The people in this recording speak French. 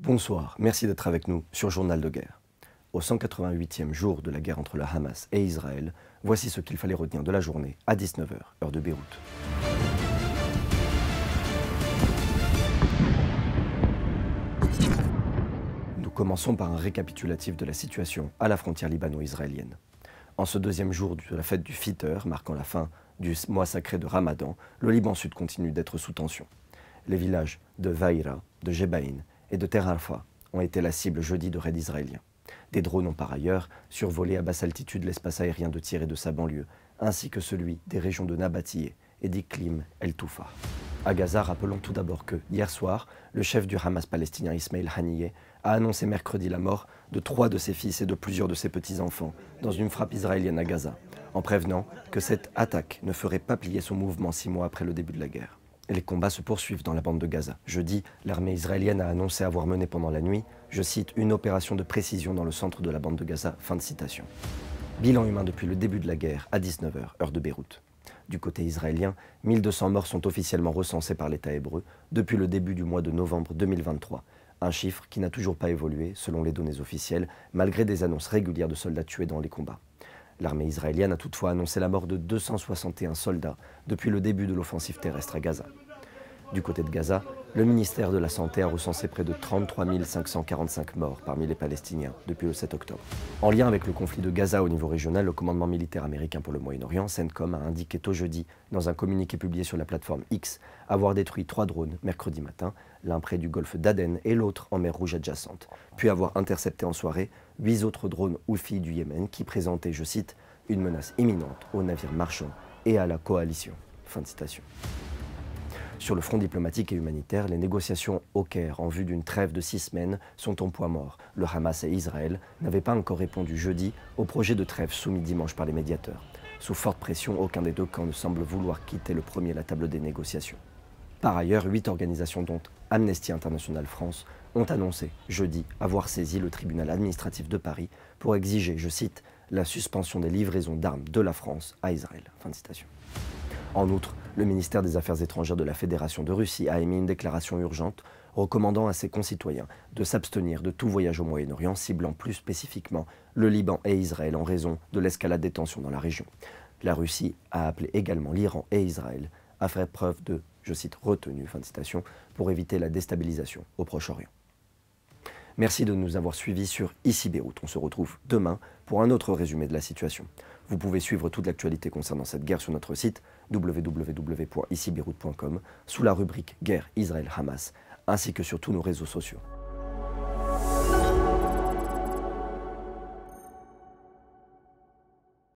Bonsoir, merci d'être avec nous sur Journal de guerre. Au 188e jour de la guerre entre le Hamas et Israël, voici ce qu'il fallait retenir de la journée à 19 h, heure de Beyrouth. Nous commençons par un récapitulatif de la situation à la frontière libano-israélienne. En ce deuxième jour de la fête du Fitr, marquant la fin du mois sacré de Ramadan, le Liban Sud continue d'être sous tension. Les villages de Vaïra, de Jebaïn et de Ter Alfa ont été la cible jeudi de raids israéliens. Des drones ont par ailleurs survolé à basse altitude l'espace aérien de Tyr et de sa banlieue, ainsi que celui des régions de Nabatiyeh et d'Iklim El Toufa. À Gaza, rappelons tout d'abord que, hier soir, le chef du Hamas palestinien Ismail Haniyeh a annoncé mercredi la mort de 3 de ses fils et de plusieurs de ses petits-enfants dans une frappe israélienne à Gaza, en prévenant que cette attaque ne ferait pas plier son mouvement 6 mois après le début de la guerre. Les combats se poursuivent dans la bande de Gaza. Jeudi, l'armée israélienne a annoncé avoir mené pendant la nuit, je cite, une opération de précision dans le centre de la bande de Gaza, fin de citation. Bilan humain depuis le début de la guerre à 19 h, heure de Beyrouth. Du côté israélien, 1200 morts sont officiellement recensés par l'État hébreu depuis le début du mois de novembre 2023. Un chiffre qui n'a toujours pas évolué, selon les données officielles, malgré des annonces régulières de soldats tués dans les combats. L'armée israélienne a toutefois annoncé la mort de 261 soldats depuis le début de l'offensive terrestre à Gaza. Du côté de Gaza, le ministère de la Santé a recensé près de 33 545 morts parmi les Palestiniens depuis le 7 octobre. En lien avec le conflit de Gaza au niveau régional, le commandement militaire américain pour le Moyen-Orient, CENTCOM, a indiqué tôt jeudi, dans un communiqué publié sur la plateforme X, avoir détruit 3 drones mercredi matin, l'un près du golfe d'Aden et l'autre en mer Rouge adjacente, puis avoir intercepté en soirée 8 autres drones Houthis du Yémen qui présentaient, je cite, une menace imminente aux navires marchands et à la coalition. Fin de citation. Sur le front diplomatique et humanitaire, les négociations au Caire en vue d'une trêve de 6 semaines sont en point mort. Le Hamas et Israël n'avaient pas encore répondu jeudi au projet de trêve soumis dimanche par les médiateurs. Sous forte pression, aucun des deux camps ne semble vouloir quitter le premier la table des négociations. Par ailleurs, 8 organisations dont Amnesty International France ont annoncé jeudi avoir saisi le tribunal administratif de Paris pour exiger, je cite, la suspension des livraisons d'armes de la France à Israël. Fin de citation. En outre, le ministère des Affaires étrangères de la Fédération de Russie a émis une déclaration urgente recommandant à ses concitoyens de s'abstenir de tout voyage au Moyen-Orient, ciblant plus spécifiquement le Liban et Israël en raison de l'escalade des tensions dans la région. La Russie a appelé également l'Iran et Israël à faire preuve de, je cite, retenue, fin de citation, pour éviter la déstabilisation au Proche-Orient. Merci de nous avoir suivis sur Ici Beyrouth. On se retrouve demain pour un autre résumé de la situation. Vous pouvez suivre toute l'actualité concernant cette guerre sur notre site www.icibeyrouth.com sous la rubrique Guerre Israël-Hamas, ainsi que sur tous nos réseaux sociaux.